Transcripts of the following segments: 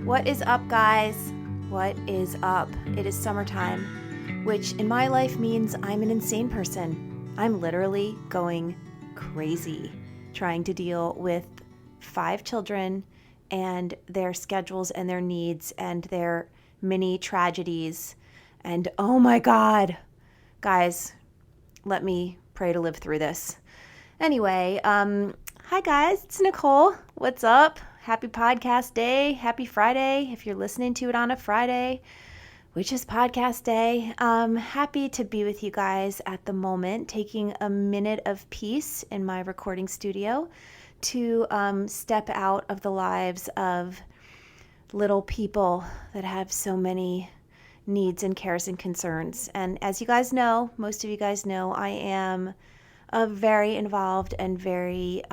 What is up, guys? What is up? It is summertime, which in my life means I'm an insane person. I'm literally going crazy trying to deal with 5 children and their schedules and their needs and their mini tragedies. And oh my God, guys, let me pray to live through this. Anyway, hi guys, it's Nicole. What's up? Happy podcast day. Happy Friday if you're listening to it on a Friday, which is podcast day. Happy to be with you guys at the moment, taking a minute of peace in my recording studio to step out of the lives of little people that have so many needs and cares and concerns. And as you guys know, most of you guys know, I am a very involved and very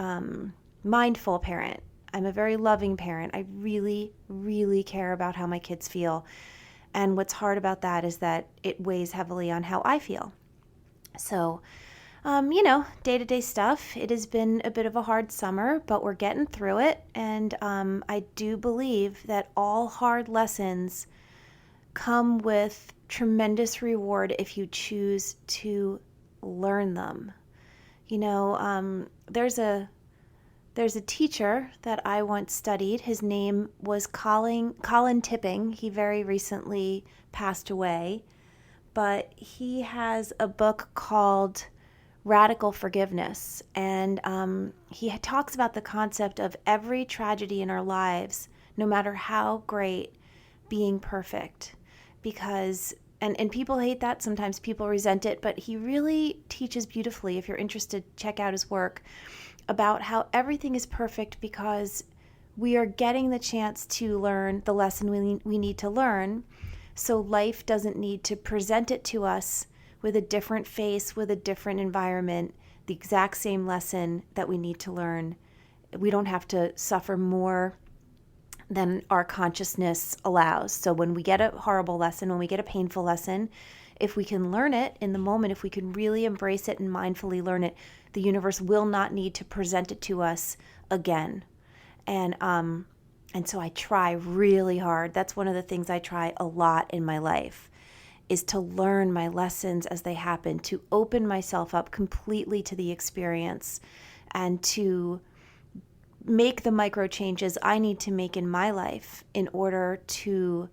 mindful parent. I'm a very loving parent. I really, really care about how my kids feel. And what's hard about that is that it weighs heavily on how I feel. So, day-to-day stuff. It has been a bit of a hard summer, but we're getting through it. And I do believe that all hard lessons come with tremendous reward if you choose to learn them. There's a teacher that I once studied. His name was Colin Tipping. He very recently passed away, but he has a book called Radical Forgiveness, and he talks about the concept of every tragedy in our lives, no matter how great, being perfect. Because and people hate that. Sometimes people resent it, but he really teaches beautifully. If you're interested, check out his work about how everything is perfect because we are getting the chance to learn the lesson we need to learn. So life doesn't need to present it to us with a different face, with a different environment, the exact same lesson that we need to learn. We don't have to suffer more than our consciousness allows. So when we get a horrible lesson, when we get a painful lesson, if we can learn it in the moment, if we can really embrace it and mindfully learn it, the universe will not need to present it to us again. And so I try really hard. That's one of the things I try a lot in my life, is to learn my lessons as they happen, to open myself up completely to the experience, and to make the micro changes I need to make in my life in order to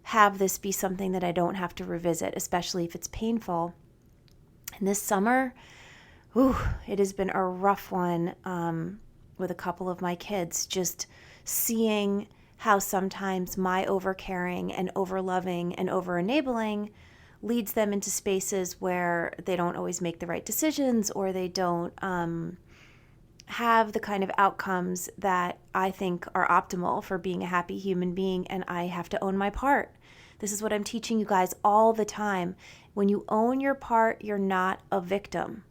have this be something that I don't have to revisit, especially if it's painful. And this summer, it has been a rough one with a couple of my kids, just seeing how sometimes my overcaring and overloving and over-enabling leads them into spaces where they don't always make the right decisions, or they don't have the kind of outcomes that I think are optimal for being a happy human being, and I have to own my part. This is what I'm teaching you guys all the time. When you own your part, you're not a victim.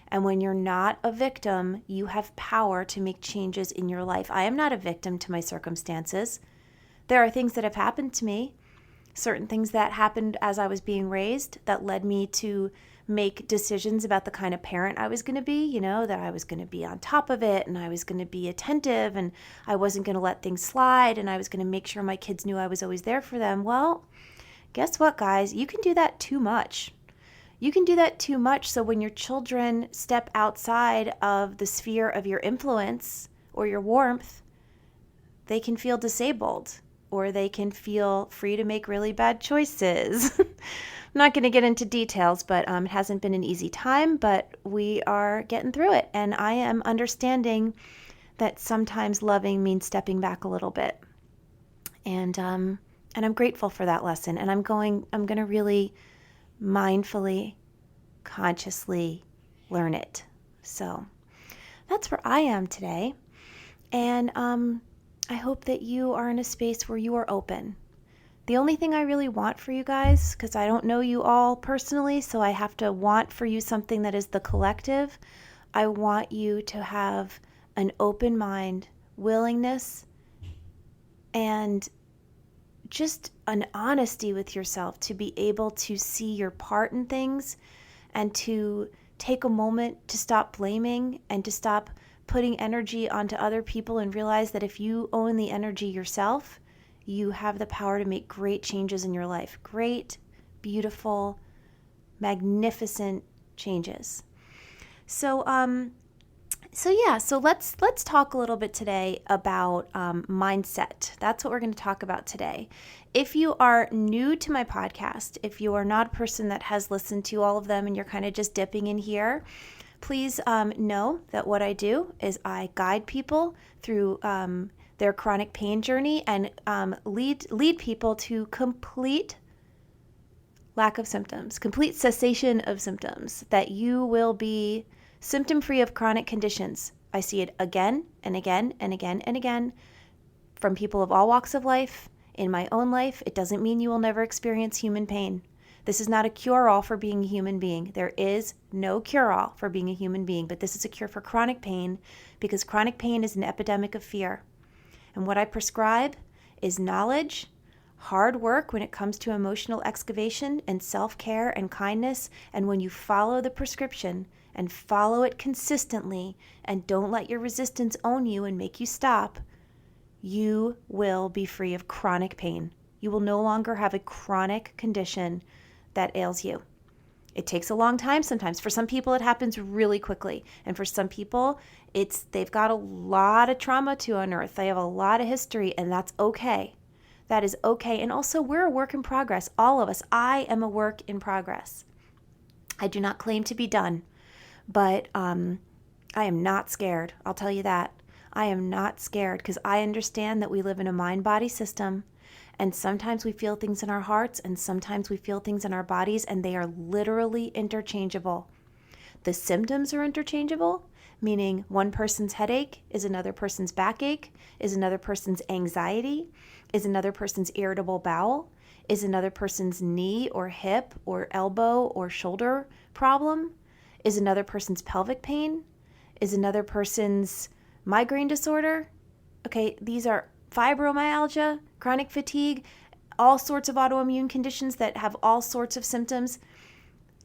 And when you're not a victim, you have power to make changes in your life. I am not a victim to my circumstances. There are things that have happened to me, certain things that happened as I was being raised that led me to make decisions about the kind of parent I was going to be, that I was going to be on top of it, and I was going to be attentive, and I wasn't going to let things slide, and I was going to make sure my kids knew I was always there for them. Well, guess what, guys? You can do that too much. You can do that too much, so when your children step outside of the sphere of your influence or your warmth, they can feel disabled, or they can feel free to make really bad choices. I'm not going to get into details, but it hasn't been an easy time, but we are getting through it. And I am understanding that sometimes loving means stepping back a little bit. And I'm grateful for that lesson. And I'm going to really mindfully, consciously learn it. So that's where I am today. And I hope that you are in a space where you are open. The only thing I really want for you guys, because I don't know you all personally, so I have to want for you something that is the collective. I want you to have an open mind, willingness, and just an honesty with yourself to be able to see your part in things, and to take a moment to stop blaming and to stop putting energy onto other people, and realize that if you own the energy yourself, you have the power to make great changes in your life. Great, beautiful, magnificent changes. So let's talk a little bit today about mindset. That's what we're going to talk about today. If you are new to my podcast, if you are not a person that has listened to all of them and you're kind of just dipping in here, please know that what I do is I guide people through their chronic pain journey and lead people to complete lack of symptoms, complete cessation of symptoms, that you will be symptom-free of chronic conditions. I see it again and again and again and again from people of all walks of life. In my own life, it doesn't mean you will never experience human pain. This is not a cure-all for being a human being. There is no cure-all for being a human being, but this is a cure for chronic pain because chronic pain is an epidemic of fear. And what I prescribe is knowledge, hard work when it comes to emotional excavation and self-care and kindness. And when you follow the prescription and follow it consistently and don't let your resistance own you and make you stop, you will be free of chronic pain. You will no longer have a chronic condition that ails you. It takes a long time sometimes. For some people, it happens really quickly. And for some people, they've got a lot of trauma to unearth. They have a lot of history, and that's okay. That is okay. And also, we're a work in progress. All of us. I am a work in progress. I do not claim to be done, but I am not scared. I'll tell you that. I am not scared because I understand that we live in a mind-body system, and sometimes we feel things in our hearts and sometimes we feel things in our bodies, and they are literally interchangeable. The symptoms are interchangeable, meaning one person's headache is another person's backache, is another person's anxiety, is another person's irritable bowel, is another person's knee or hip or elbow or shoulder problem, is another person's pelvic pain, is another person's migraine disorder. Okay, these are fibromyalgia, chronic fatigue, all sorts of autoimmune conditions that have all sorts of symptoms.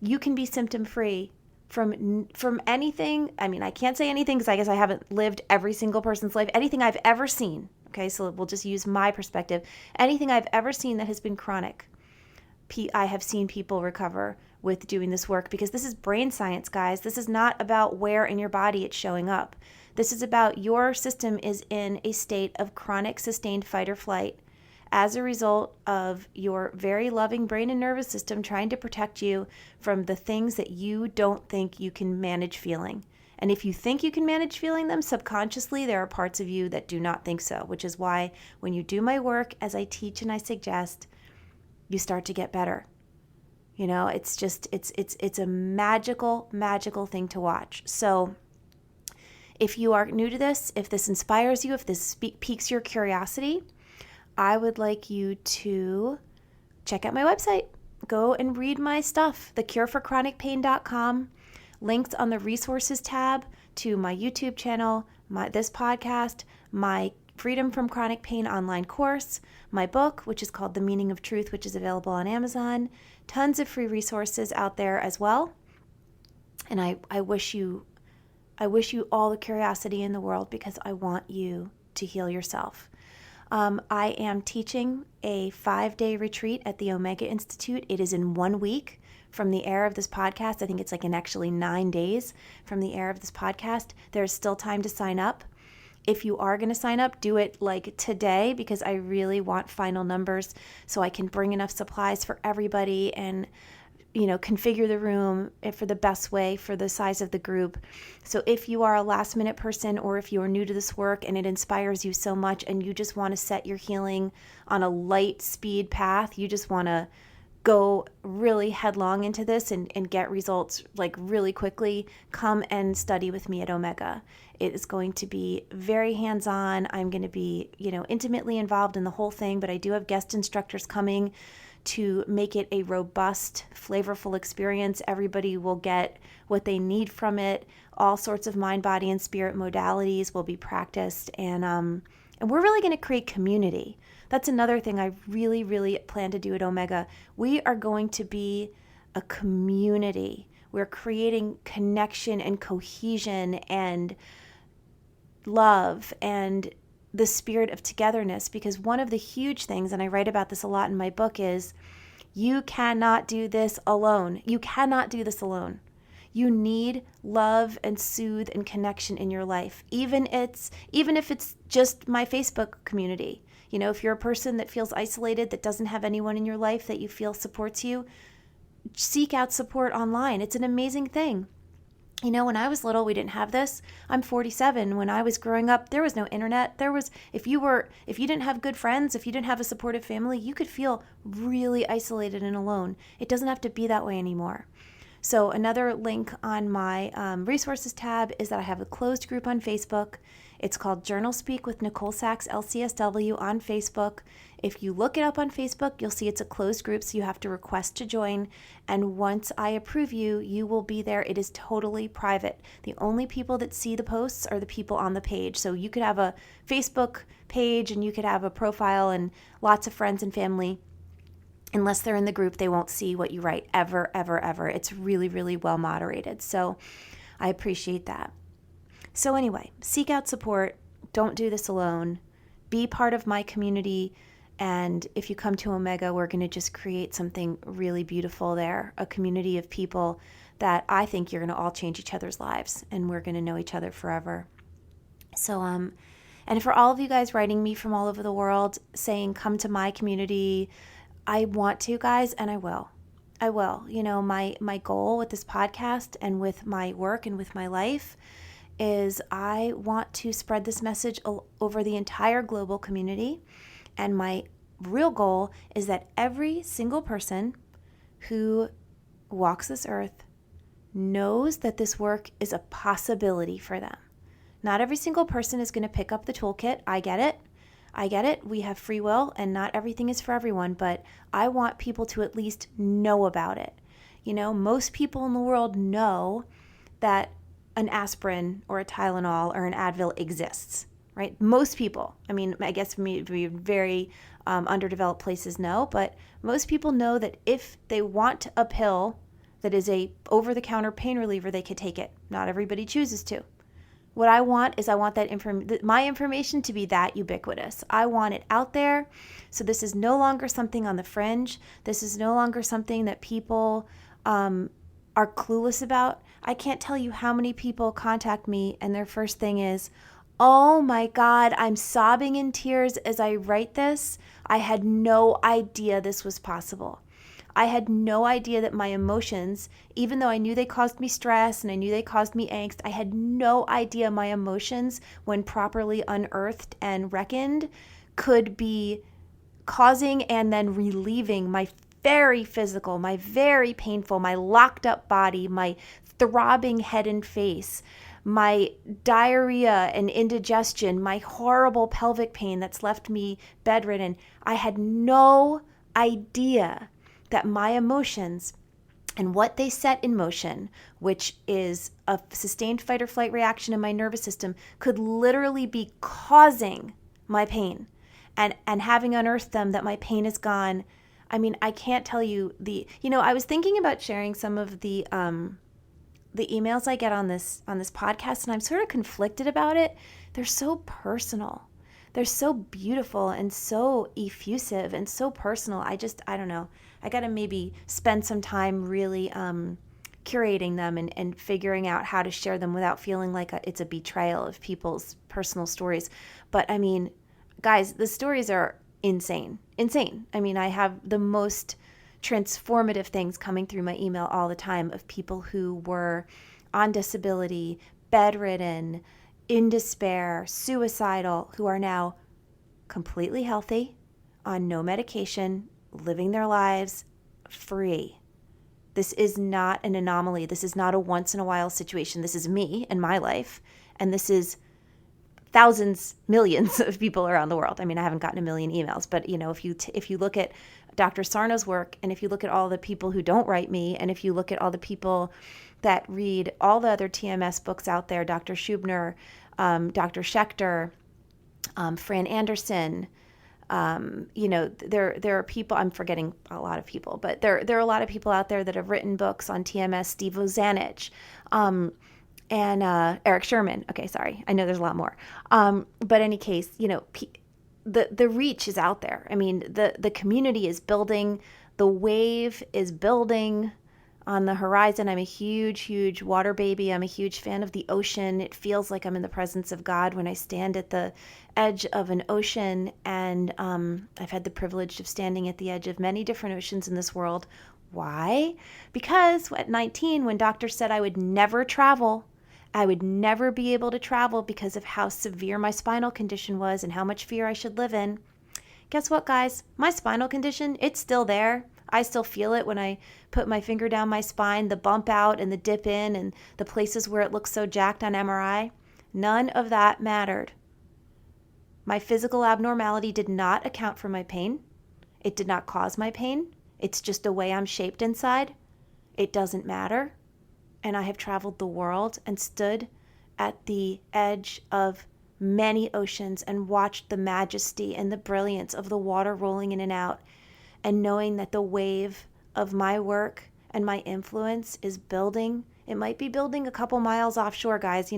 You can be symptom-free from anything. I mean, I can't say anything because I guess I haven't lived every single person's life. Anything I've ever seen, okay, so we'll just use my perspective. Anything I've ever seen that has been chronic, I have seen people recover with doing this work, because this is brain science, guys. This is not about where in your body it's showing up. This is about your system is in a state of chronic sustained fight or flight as a result of your very loving brain and nervous system trying to protect you from the things that you don't think you can manage feeling. And if you think you can manage feeling them subconsciously, there are parts of you that do not think so, which is why when you do my work, as I teach and I suggest, you start to get better. You know, it's just, it's a magical, magical thing to watch. So if you are new to this, if this inspires you, if this piques your curiosity, I would like you to check out my website. Go and read my stuff, thecureforchronicpain.com. Links on the resources tab to my YouTube channel, this podcast, my Freedom from Chronic Pain online course, my book, which is called The Meaning of Truth, which is available on Amazon. Tons of free resources out there as well. And I wish you all the curiosity in the world, because I want you to heal yourself. I am teaching a 5-day retreat at the Omega Institute. It is in 1 week from the air of this podcast. I think it's like in actually 9 days from the air of this podcast. There's still time to sign up. If you are going to sign up, do it like today, because I really want final numbers so I can bring enough supplies for everybody and, you know, configure the room for the best way for the size of the group. So if you are a last minute person, or if you are new to this work and it inspires you so much and you just want to set your healing on a light speed path, you just want to go really headlong into this and get results like really quickly, come and study with me at Omega. It is going to be very hands-on. I'm going to be, intimately involved in the whole thing, but I do have guest instructors coming to make it a robust, flavorful experience. Everybody will get what they need from it. All sorts of mind, body, and spirit modalities will be practiced, and we're really going to create community. That's another thing I really, really plan to do at Omega. We are going to be a community. We're creating connection and cohesion and love and the spirit of togetherness, because one of the huge things, and I write about this a lot in my book, is you cannot do this alone. You cannot do this alone. You need love and soothe and connection in your life, even if it's just my Facebook community. If you're a person that feels isolated, that doesn't have anyone in your life that you feel supports you, seek out support online. It's an amazing thing. When I was little, we didn't have this. I'm 47. When I was growing up, there was no internet. If you didn't have good friends, if you didn't have a supportive family, you could feel really isolated and alone. It doesn't have to be that way anymore. So another link on my resources tab is that I have a closed group on Facebook. It's called JOURNALSPEAK with Nicole Sachs, LCSW, on Facebook. If you look it up on Facebook, you'll see it's a closed group, so you have to request to join. And once I approve you, you will be there. It is totally private. The only people that see the posts are the people on the page. So you could have a Facebook page and you could have a profile and lots of friends and family. Unless they're in the group, they won't see what you write ever, ever, ever. It's really, really well moderated. So I appreciate that. So anyway, seek out support. Don't do this alone. Be part of my community. And if you come to Omega, we're going to just create something really beautiful there, a community of people that I think you're going to all change each other's lives, and we're going to know each other forever. So, and for all of you guys writing me from all over the world saying, come to my community, I want to, guys, and I will. I will. My goal with this podcast and with my work and with my life is I want to spread this message over the entire global community. And my real goal is that every single person who walks this earth knows that this work is a possibility for them. Not every single person is going to pick up the toolkit. I get it. We have free will and not everything is for everyone, but I want people to at least know about it. Most people in the world know that an aspirin or a Tylenol or an Advil exists, right? Most people. I guess we very underdeveloped places know, but most people know that if they want a pill that is a over-the-counter pain reliever, they could take it. Not everybody chooses to. What I want is my information to be that ubiquitous. I want it out there. So this is no longer something on the fringe. This is no longer something that people are clueless about. I can't tell you how many people contact me and their first thing is, oh my God, I'm sobbing in tears as I write this. I had no idea this was possible. I had no idea that my emotions, even though I knew they caused me stress and I knew they caused me angst, I had no idea my emotions, when properly unearthed and reckoned, could be causing and then relieving my very physical, my very painful, my locked up body, my throbbing head and face, my diarrhea and indigestion, my horrible pelvic pain that's left me bedridden. I had no idea that my emotions and what they set in motion, which is a sustained fight or flight reaction in my nervous system, could literally be causing my pain. And having unearthed them, that my pain is gone. I can't tell you I was thinking about sharing some of the emails I get on this podcast, and I'm sort of conflicted about it. They're so personal. They're so beautiful and so effusive and so personal. I don't know. I got to maybe spend some time really curating them and figuring out how to share them without feeling like it's a betrayal of people's personal stories. But guys, the stories are insane. I have the most transformative things coming through my email all the time of people who were on disability, bedridden, in despair, suicidal, who are now completely healthy, on no medication, living their lives free. This is not an anomaly. This is not a once in a while situation. This is me and my life, and this is thousands, millions of people around the world. I haven't gotten a million emails, but if you look at Dr. Sarno's work, and if you look at all the people who don't write me, and if you look at all the people that read all the other TMS books out there, Dr. Schubner, Dr. Schechter, Fran Anderson, there are people, I'm forgetting a lot of people, but there are a lot of people out there that have written books on TMS, Steve Ozanich, and Eric Sherman. Okay, sorry. I know there's a lot more. But any case, the reach is out there. I mean, the community is building. The wave is building on the horizon. I'm a huge, huge water baby. I'm a huge fan of the ocean. It feels like I'm in the presence of God when I stand at the edge of an ocean. And I've had the privilege of standing at the edge of many different oceans in this world. Why? Because at 19, when doctors said I would never travel, I would never be able to travel because of how severe my spinal condition was and how much fear I should live in. Guess what, guys? My spinal condition, it's still there. I still feel it when I put my finger down my spine, the bump out and the dip in and the places where it looks so jacked on MRI. None of that mattered. My physical abnormality did not account for my pain. It did not cause my pain. It's just the way I'm shaped inside. It doesn't matter. And I have traveled the world and stood at the edge of many oceans and watched the majesty and the brilliance of the water rolling in and out, and knowing that the wave of my work and my influence is building. It might be building a couple miles offshore, guys.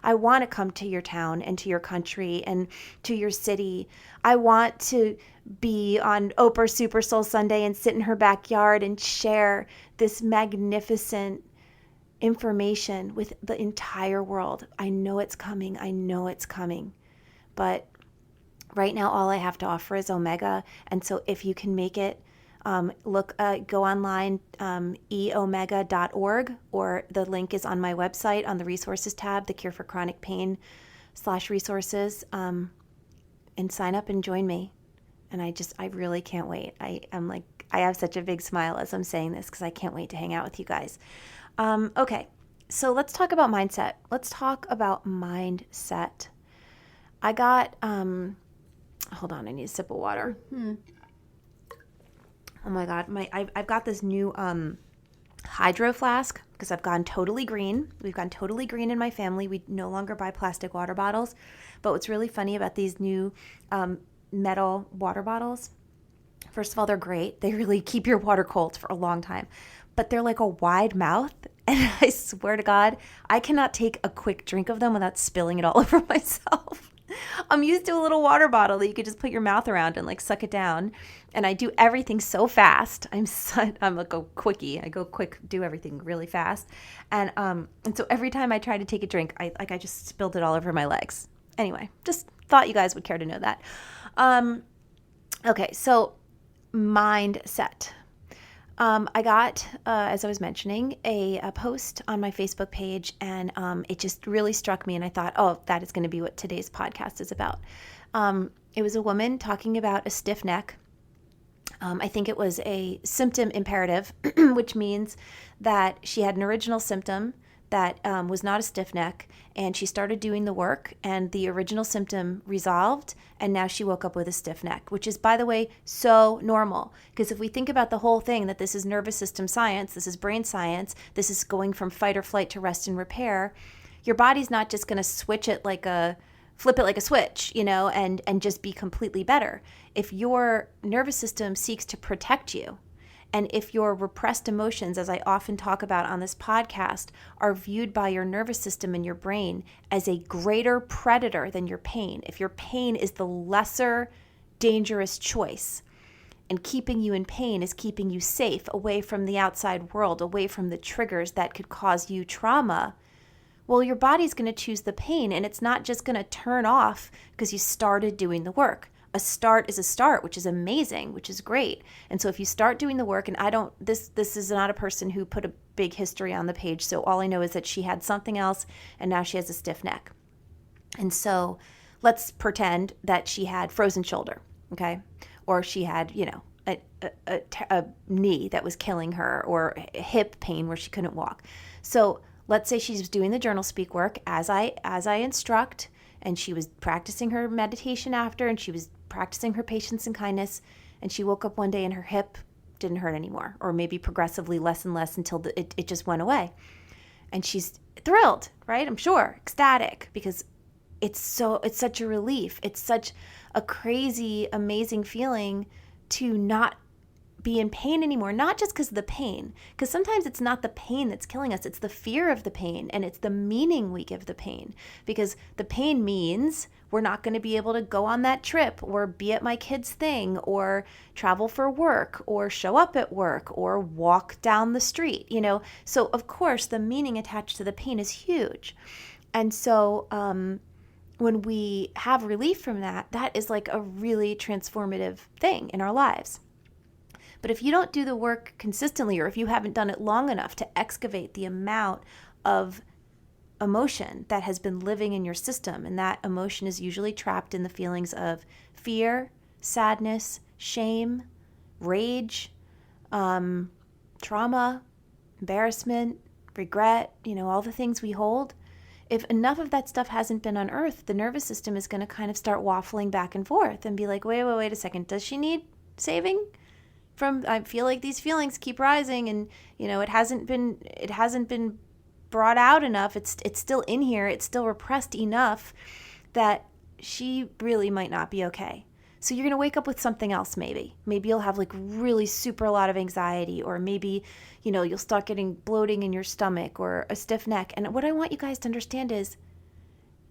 I want to come to your town and to your country and to your city. I want to be on Oprah Super Soul Sunday and sit in her backyard and share this magnificent information with the entire world. I know it's coming. I know it's coming. But right now, all I have to offer is Omega. And so if you can make it, go online, eomega.org, or the link is on my website on the resources tab, the Cure for Chronic Pain /resources, and sign up and join me. And I really can't wait. I have such a big smile as I'm saying this because I can't wait to hang out with you guys. Okay, so let's talk about mindset. Let's talk about mindset. I got, hold on, I need a sip of water. Oh my God, I've got this new hydro flask because I've gone totally green. We've gone totally green in my family. We no longer buy plastic water bottles. But what's really funny about these new metal water bottles, first of all, they're great. They really keep your water cold for a long time. But they're like a wide mouth, and I swear to God, I cannot take a quick drink of them without spilling it all over myself. I'm used to a little water bottle that you could just put your mouth around and like suck it down, and I do everything so fast. I'm like a quickie. I go quick, do everything really fast, and so every time I try to take a drink, I just spilled it all over my legs. Anyway, just thought you guys would care to know that. Okay, so mindset. I got, as I was mentioning, a post on my Facebook page, and it just really struck me, and I thought, oh, that is going to be what today's podcast is about. It was a woman talking about a stiff neck. I think it was a symptom imperative, which means that she had an original symptom that was not a stiff neck, and she started doing the work, and the original symptom resolved, and now she woke up with a stiff neck, which is, by the way, so normal. Because if we think about the whole thing, that this is nervous system science, this is brain science, this is going from fight or flight to rest and repair, your body's not just going to flip it like a switch, and just be completely better. If your nervous system seeks to protect you, and if your repressed emotions, as I often talk about on this podcast, are viewed by your nervous system and your brain as a greater predator than your pain, if your pain is the lesser dangerous choice, and keeping you in pain is keeping you safe, away from the outside world, away from the triggers that could cause you trauma, well, your body's going to choose the pain, and it's not just going to turn off because you started doing the work. A start is a start, which is amazing, which is great. And so if you start doing the work, and this is not a person who put a big history on the page, so all I know is that she had something else, and now she has a stiff neck. And so let's pretend that she had frozen shoulder, okay? Or she had, a knee that was killing her, or hip pain where she couldn't walk. So let's say she's doing the journal speak work as I instruct, and she was practicing her meditation after, and she was practicing her patience and kindness, and she woke up one day and her hip didn't hurt anymore, or maybe progressively less and less until it just went away. And she's thrilled, right? I'm sure, ecstatic, because it's such a relief. It's such a crazy, amazing feeling to not be in pain anymore, not just because of the pain, because sometimes it's not the pain that's killing us, it's the fear of the pain, and it's the meaning we give the pain, because the pain means we're not going to be able to go on that trip or be at my kid's thing or travel for work or show up at work or walk down the street, So of course the meaning attached to the pain is huge. And so when we have relief from that, that is like a really transformative thing in our lives. But if you don't do the work consistently, or if you haven't done it long enough to excavate the amount of emotion that has been living in your system, and that emotion is usually trapped in the feelings of fear, sadness, shame, rage, trauma, embarrassment, regret, all the things we hold. If enough of that stuff hasn't been unearthed, the nervous system is going to kind of start waffling back and forth and be like, wait a second, does she need saving? I feel like these feelings keep rising, and it hasn't been brought out enough. It's still in here. It's still repressed enough that she really might not be okay. So you're going to wake up with something else. Maybe you'll have like really super a lot of anxiety, or maybe you'll start getting bloating in your stomach or a stiff neck. And what I want you guys to understand is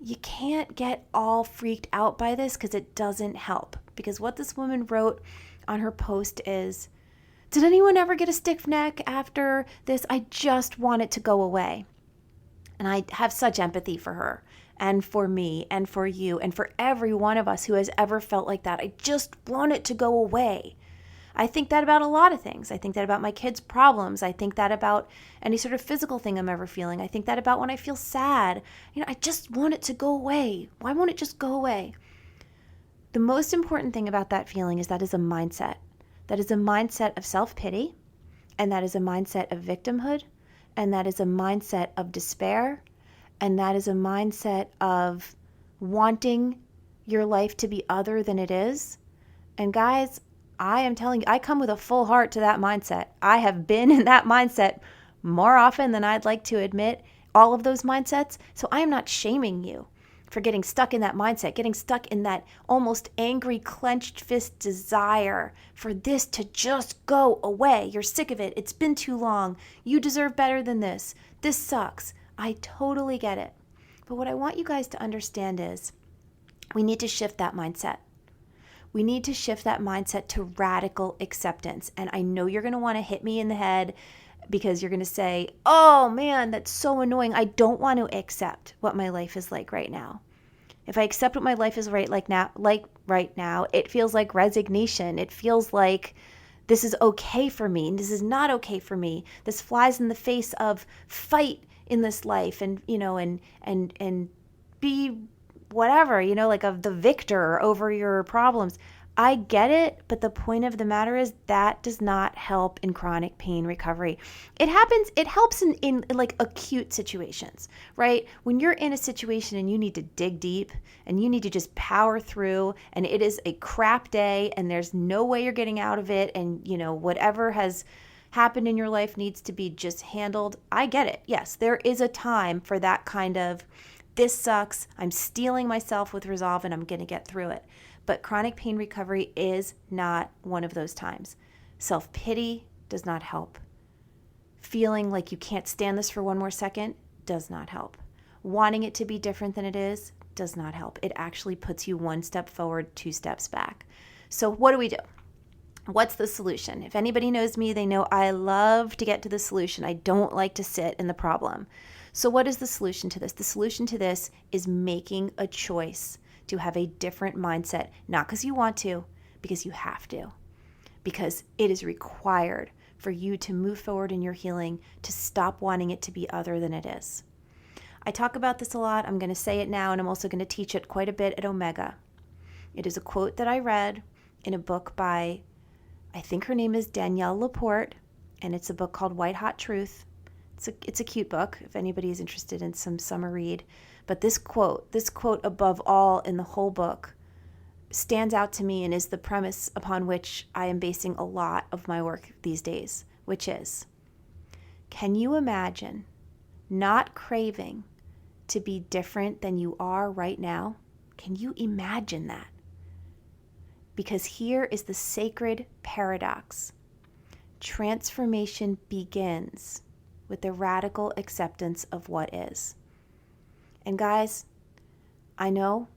you can't get all freaked out by this, because it doesn't help. Because what this woman wrote on her post is, did anyone ever get a stiff neck after this? I just want it to go away. And I have such empathy for her and for me and for you and for every one of us who has ever felt like that. I just want it to go away. I think that about a lot of things. I think that about my kids' problems. I think that about any sort of physical thing I'm ever feeling. I think that about when I feel sad. I just want it to go away. Why won't it just go away? The most important thing about that feeling is that is a mindset. That is a mindset of self-pity, and that is a mindset of victimhood, and that is a mindset of despair, and that is a mindset of wanting your life to be other than it is. And guys, I am telling you, I come with a full heart to that mindset. I have been in that mindset more often than I'd like to admit, all of those mindsets. So I am not shaming you for getting stuck in that mindset, getting stuck in that almost angry, clenched fist desire for this to just go away. You're sick of it. It's been too long. You deserve better than this. This sucks. I totally get it. But what I want you guys to understand is we need to shift that mindset. We need to shift that mindset to radical acceptance. And I know you're going to want to hit me in the head, because you're going to say, oh man, that's so annoying. I don't want to accept what my life is like right now. If I accept what my life is right now, it feels like resignation. It feels like this is okay for me and this is not okay for me. This flies in the face of fight in this life and be whatever, like of the victor over your problems. I get it, but the point of the matter is that does not help in chronic pain recovery. It helps in like acute situations, right? When you're in a situation and you need to dig deep and you need to just power through and it is a crap day and there's no way you're getting out of it, and whatever has happened in your life needs to be just handled. I get it. Yes, there is a time for that kind of, this sucks, I'm steeling myself with resolve and I'm going to get through it. But chronic pain recovery is not one of those times. Self-pity does not help. Feeling like you can't stand this for one more second does not help. Wanting it to be different than it is does not help. It actually puts you one step forward, two steps back. So what do we do? What's the solution? If anybody knows me, they know I love to get to the solution. I don't like to sit in the problem. So what is the solution to this? The solution to this is making a choice to have a different mindset, not because you want to, because you have to, because it is required for you to move forward in your healing, to stop wanting it to be other than it is. I talk about this a lot. I'm going to say it now, and I'm also going to teach it quite a bit at Omega. It is a quote that I read in a book by, I think her name is Danielle Laporte, and it's a book called White Hot Truth. It's a cute book if anybody is interested in some summer read. But this quote above all in the whole book stands out to me and is the premise upon which I am basing a lot of my work these days, which is, can you imagine not craving to be different than you are right now? Can you imagine that? Because here is the sacred paradox. Transformation begins with the radical acceptance of what is. And guys, I know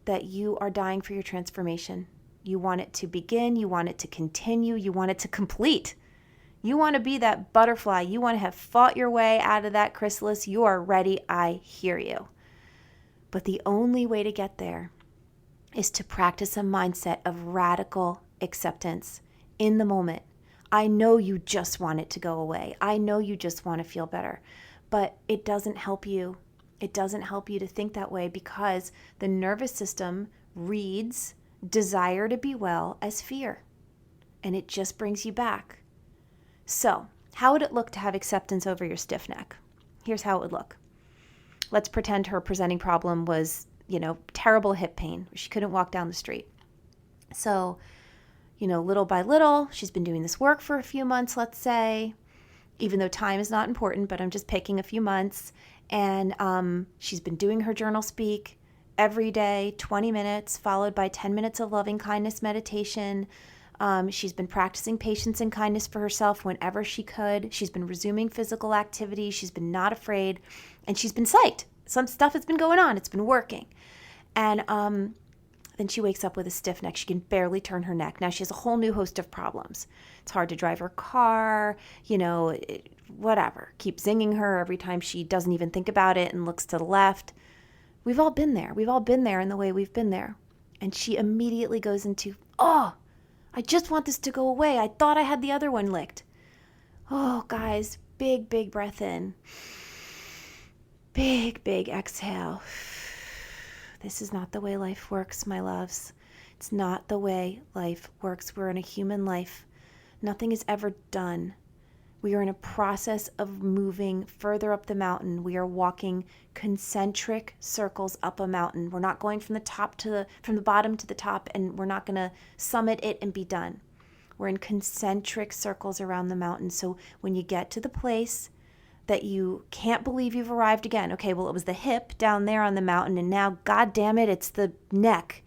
that you are dying for your transformation. You want it to begin, you want it to continue, you want it to complete. You want to be that butterfly. You want to have fought your way out of that chrysalis. You are ready. I hear you. But the only way to get there is to practice a mindset of radical acceptance in the moment. I know you just want it to go away. I know you just want to feel better, but it doesn't help you. It doesn't help you to think that way because the nervous system reads desire to be well as fear, and it just brings you back. So, how would it look to have acceptance over your stiff neck? Here's how it would look. Let's pretend her presenting problem was, terrible hip pain. She couldn't walk down the street. So, little by little, she's been doing this work for a few months, let's say, even though time is not important, but I'm just picking a few months. And she's been doing her journal speak every day, 20 minutes, followed by 10 minutes of loving kindness meditation. She's been practicing patience and kindness for herself whenever she could. She's been resuming physical activity. She's been not afraid. And she's been psyched. Some stuff has been going on. It's been working. And then she wakes up with a stiff neck. She can barely turn her neck. Now she has a whole new host of problems. It's hard to drive her car, whatever. Keeps zinging her every time she doesn't even think about it and looks to the left. We've all been there. We've all been there in the way we've been there. And she immediately goes into, I just want this to go away. I thought I had the other one licked. Oh, guys, big, big breath in. Big, big exhale. This is not the way life works, my loves. It's not the way life works. We're in a human life. Nothing is ever done. We are in a process of moving further up the mountain. We are walking concentric circles up a mountain. We're not going from the bottom to the top, and we're not going to summit it and be done. We're in concentric circles around the mountain. So when you get to the place that you can't believe you've arrived again, okay, well, it was the hip down there on the mountain, and now, God damn it, it's the neck.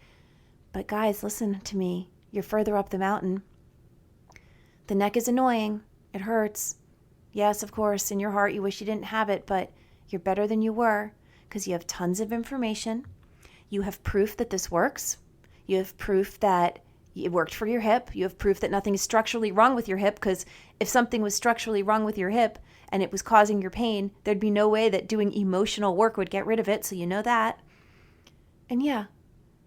But guys, listen to me. You're further up the mountain. The neck is annoying. It hurts. Yes, of course, in your heart you wish you didn't have it, but you're better than you were because you have tons of information. You have proof that this works. You have proof that it worked for your hip. You have proof that nothing is structurally wrong with your hip, because if something was structurally wrong with your hip and it was causing your pain, there'd be no way that doing emotional work would get rid of it, so you know that. And yeah,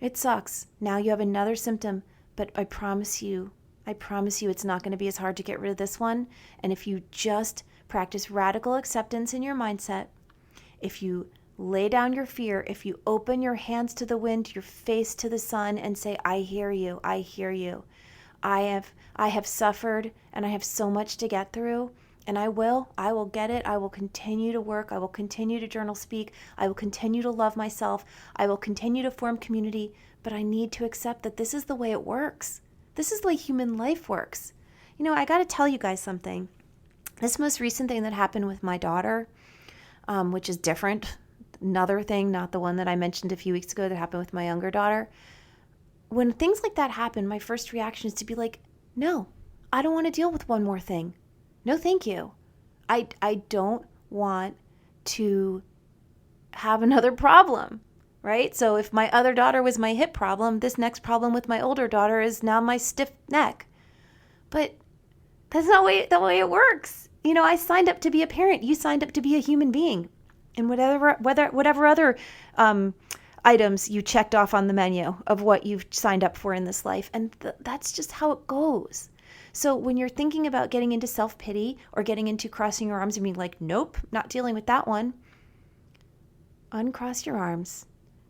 it sucks. Now you have another symptom, but I promise you it's not going to be as hard to get rid of this one. And if you just practice radical acceptance in your mindset, if you lay down your fear, if you open your hands to the wind, your face to the sun, and say, I hear you, I hear you. I have suffered, and I have so much to get through, and I will get it. I will continue to work. I will continue to journal speak. I will continue to love myself. I will continue to form community, but I need to accept that this is the way it works. This is the way human life works. I got to tell you guys something. This most recent thing that happened with my daughter, which is different, another thing, not the one that I mentioned a few weeks ago that happened with my younger daughter. When things like that happen, my first reaction is to be like, no, I don't want to deal with one more thing. No, thank you. I don't want to have another problem. Right? So if my other daughter was my hip problem, this next problem with my older daughter is now my stiff neck. But that's not the way it works. I signed up to be a parent. You signed up to be a human being. And whatever other items you checked off on the menu of what you've signed up for in this life. And that's just how it goes. So when you're thinking about getting into self-pity or getting into crossing your arms and being like, nope, not dealing with that one, uncross your arms.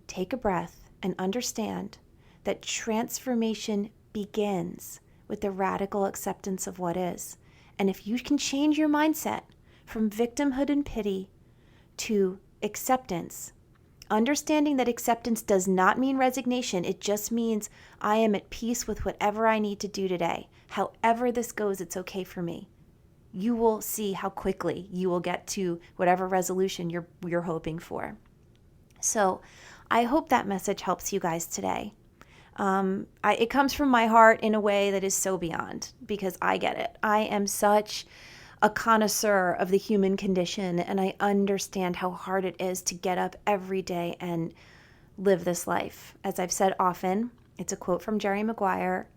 Take a breath and understand that transformation begins with the radical acceptance of what is. And if you can change your mindset from victimhood and pity to acceptance, understanding that acceptance does not mean resignation, it just means I am at peace with whatever I need to do today. However this goes, it's okay for me. You will see how quickly you will get to whatever resolution you're hoping for. So I hope that message helps you guys today. It comes from my heart in a way that is so beyond, because I get it. I am such a connoisseur of the human condition, and I understand how hard it is to get up every day and live this life. As I've said often, it's a quote from Jerry Maguire: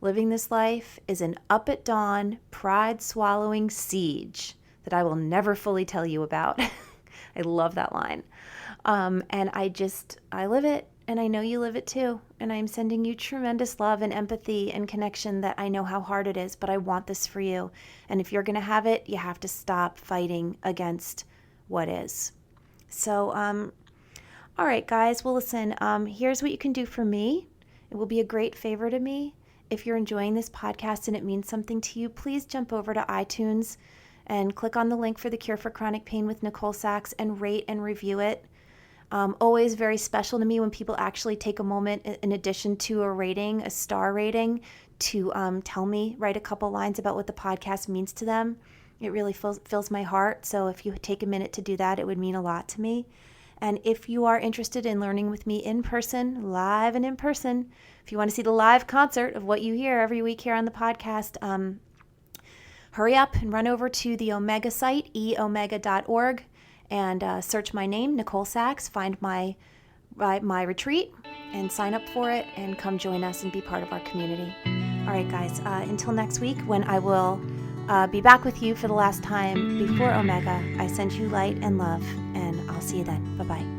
living this life is an up at dawn, pride-swallowing siege that I will never fully tell you about. I love that line. And I live it, and I know you live it too. And I'm sending you tremendous love and empathy and connection that I know how hard it is, but I want this for you. And if you're going to have it, you have to stop fighting against what is. So, all right, guys. Well, listen, here's what you can do for me. It will be a great favor to me. If you're enjoying this podcast and it means something to you, please jump over to iTunes and click on the link for The Cure for Chronic Pain with Nicole Sachs and rate and review it. Always very special to me when people actually take a moment, in addition to a rating, a star rating, to tell me, write a couple lines about what the podcast means to them. It really fills my heart. So if you take a minute to do that, it would mean a lot to me. And if you are interested in learning with me in person, live and in person, if you want to see the live concert of what you hear every week here on the podcast, hurry up and run over to the Omega site, eomega.org, and search my name, Nicole Sachs, find my retreat, and sign up for it, and come join us and be part of our community. All right, guys, until next week, when I will be back with you for the last time before Omega, I send you light and love, and I'll see you then. Bye-bye.